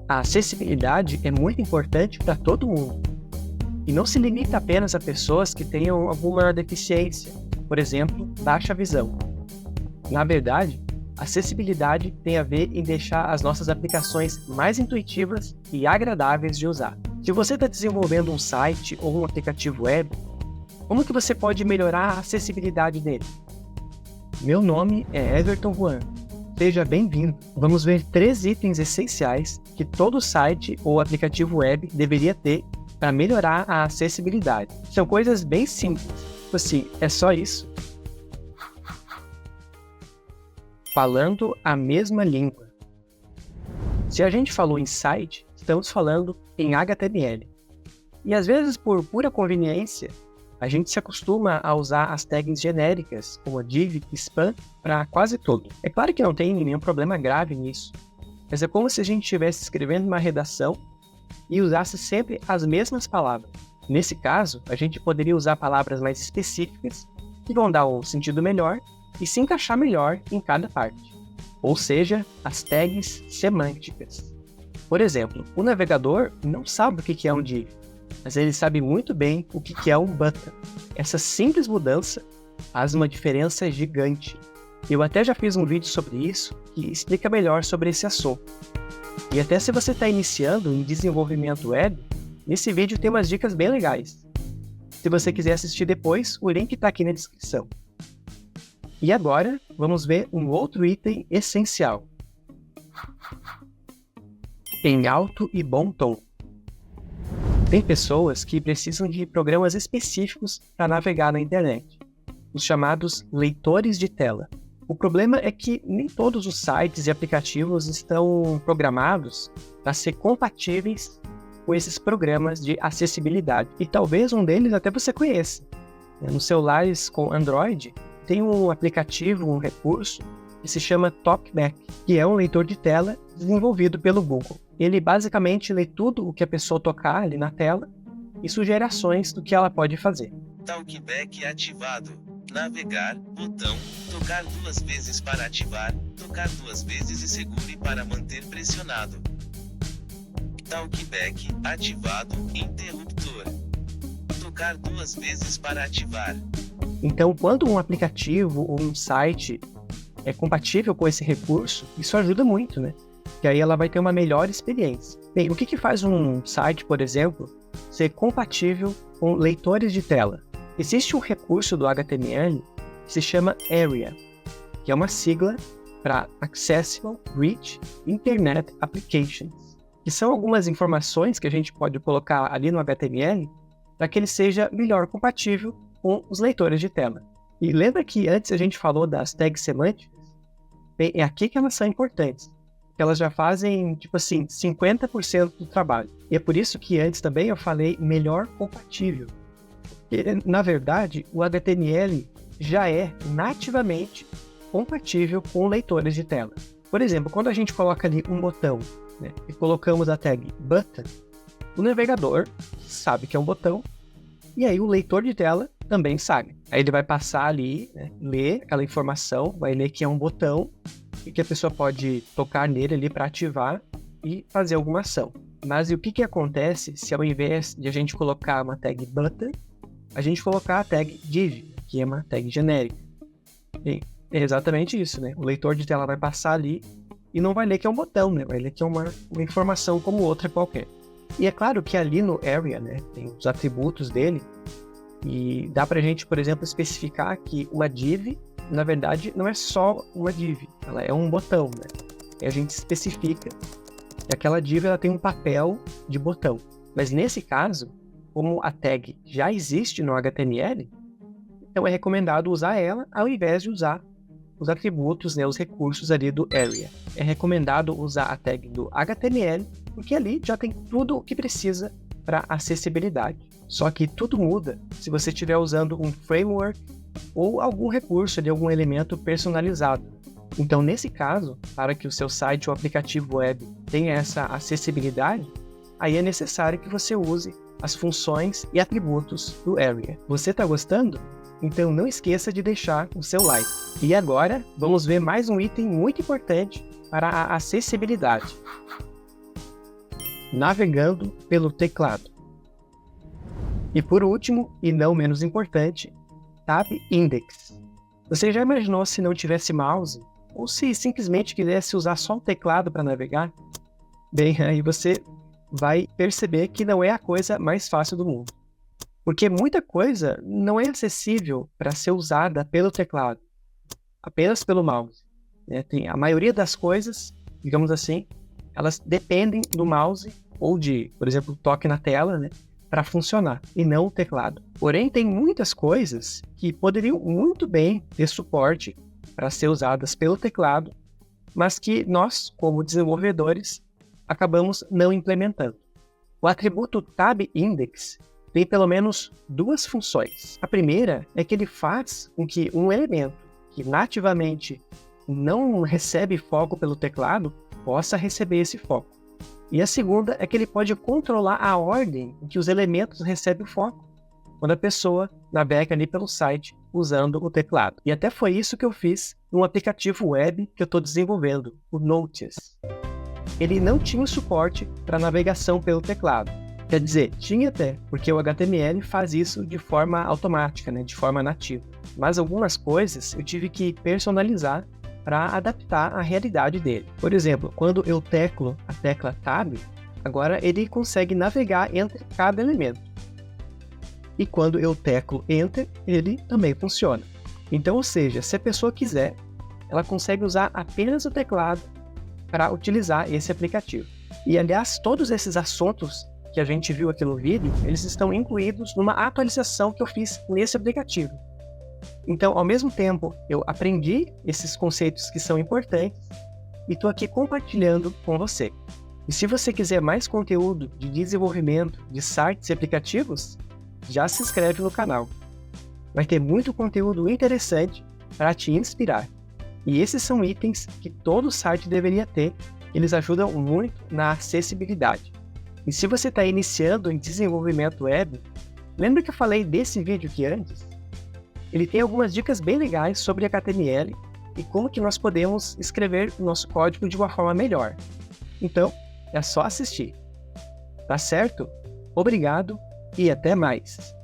A acessibilidade é muito importante para todo mundo e não se limita apenas a pessoas que tenham alguma deficiência, por exemplo, baixa visão. Na verdade, acessibilidade tem a ver em deixar as nossas aplicações mais intuitivas e agradáveis de usar. Se você está desenvolvendo um site ou um aplicativo web, como que você pode melhorar a acessibilidade dele? Meu nome é Everton Juan. Seja bem-vindo. Vamos ver 3 itens essenciais que todo site ou aplicativo web deveria ter para melhorar a acessibilidade. São coisas bem simples. Assim, é só isso. Falando a mesma língua. Se a gente falou em site, estamos falando em HTML. E às vezes, por pura conveniência, a gente se acostuma a usar as tags genéricas, como div e span, para quase tudo. É claro que não tem nenhum problema grave nisso, mas é como se a gente estivesse escrevendo uma redação e usasse sempre as mesmas palavras. Nesse caso, a gente poderia usar palavras mais específicas, que vão dar um sentido melhor e se encaixar melhor em cada parte. Ou seja, as tags semânticas. Por exemplo, o navegador não sabe o que é um div, mas ele sabe muito bem o que é um button. Essa simples mudança faz uma diferença gigante. Eu até já fiz um vídeo sobre isso que explica melhor sobre esse assunto. E até se você está iniciando em desenvolvimento web, nesse vídeo tem umas dicas bem legais. Se você quiser assistir depois, o link está aqui na descrição. E agora, vamos ver um outro item essencial. Em alto e bom tom. Tem pessoas que precisam de programas específicos para navegar na internet, os chamados leitores de tela. O problema é que nem todos os sites e aplicativos estão programados para ser compatíveis com esses programas de acessibilidade. E talvez um deles até você conheça. Nos celulares com Android, tem um aplicativo, um recurso, que se chama TalkBack, que é um leitor de tela desenvolvido pelo Google. Ele basicamente lê tudo o que a pessoa tocar ali na tela e sugere ações do que ela pode fazer. TalkBack ativado. Navegar, botão, tocar 2 vezes para ativar, tocar 2 vezes e segure para manter pressionado. TalkBack ativado, interruptor. Tocar 2 vezes para ativar. Então, quando um aplicativo ou um site é compatível com esse recurso, isso ajuda muito, né? Que aí ela vai ter uma melhor experiência. Bem, o que faz um site, por exemplo, ser compatível com leitores de tela? Existe um recurso do HTML que se chama ARIA, que é uma sigla para Accessible Rich Internet Applications, que são algumas informações que a gente pode colocar ali no HTML para que ele seja melhor compatível com os leitores de tela. E lembra que antes a gente falou das tags semânticas? Bem, é aqui que elas são importantes. Elas já fazem, 50% do trabalho. E é por isso que antes também eu falei melhor compatível. Porque, na verdade, o HTML já é nativamente compatível com leitores de tela. Por exemplo, quando a gente coloca ali um botão, né, e colocamos a tag button, o navegador sabe que é um botão, e aí o leitor de tela também sabe. Aí ele vai passar ali, né, ler aquela informação, vai ler que é um botão, e que a pessoa pode tocar nele ali para ativar e fazer alguma ação. Mas e o que acontece se ao invés de a gente colocar uma tag button, a gente colocar a tag div, que é uma tag genérica? E é exatamente isso, né? O leitor de tela vai passar ali e não vai ler que é um botão, né? Vai ler que é uma informação como outra qualquer. E é claro que ali no Area, né, tem os atributos dele, e dá pra gente, por exemplo, especificar que uma div, na verdade, não é só uma div, ela é um botão, né? E a gente especifica que aquela div ela tem um papel de botão. Mas nesse caso, como a tag já existe no HTML, então é recomendado usar ela ao invés de usar os atributos, né, os recursos ali do Area. É recomendado usar a tag do HTML, porque ali já tem tudo o que precisa para acessibilidade. Só que tudo muda se você estiver usando um framework ou algum recurso de algum elemento personalizado. Então, nesse caso, para que o seu site ou aplicativo web tenha essa acessibilidade, aí é necessário que você use as funções e atributos do Area. Você está gostando? Então não esqueça de deixar o seu like. E agora, vamos ver mais um item muito importante para a acessibilidade. navegando pelo teclado. E por último, e não menos importante, Tab Index. Você já imaginou se não tivesse mouse? Ou se simplesmente quisesse usar só o teclado para navegar? Bem, aí você vai perceber que não é a coisa mais fácil do mundo. Porque muita coisa não é acessível para ser usada pelo teclado, apenas pelo mouse. A maioria das coisas, digamos assim, elas dependem do mouse ou de, por exemplo, toque na tela, para funcionar, e não o teclado. Porém, tem muitas coisas que poderiam muito bem ter suporte para ser usadas pelo teclado, mas que nós, como desenvolvedores, acabamos não implementando. O atributo TabIndex tem pelo menos duas funções. A primeira é que ele faz com que um elemento que nativamente não recebe foco pelo teclado possa receber esse foco. E a segunda é que ele pode controlar a ordem em que os elementos recebem o foco quando a pessoa navega ali pelo site usando o teclado. E até foi isso que eu fiz num aplicativo web que eu estou desenvolvendo, o Notice. Ele não tinha suporte para navegação pelo teclado. Quer dizer, tinha até, porque o HTML faz isso de forma automática, de forma nativa. Mas algumas coisas eu tive que personalizar para adaptar à realidade dele. Por exemplo, quando eu teclo a tecla Tab, agora ele consegue navegar entre cada elemento. E quando eu teclo Enter, ele também funciona. Então, ou seja, se a pessoa quiser, ela consegue usar apenas o teclado para utilizar esse aplicativo. E, aliás, todos esses assuntos que a gente viu aqui no vídeo, eles estão incluídos numa atualização que eu fiz nesse aplicativo. Então, ao mesmo tempo, eu aprendi esses conceitos que são importantes e estou aqui compartilhando com você. E se você quiser mais conteúdo de desenvolvimento de sites e aplicativos, já se inscreve no canal. Vai ter muito conteúdo interessante para te inspirar. E esses são itens que todo site deveria ter, eles ajudam muito na acessibilidade. E se você está iniciando em desenvolvimento web, lembra que eu falei desse vídeo aqui antes? Ele tem algumas dicas bem legais sobre HTML e como que nós podemos escrever o nosso código de uma forma melhor. Então, é só assistir. Tá certo? Obrigado e até mais!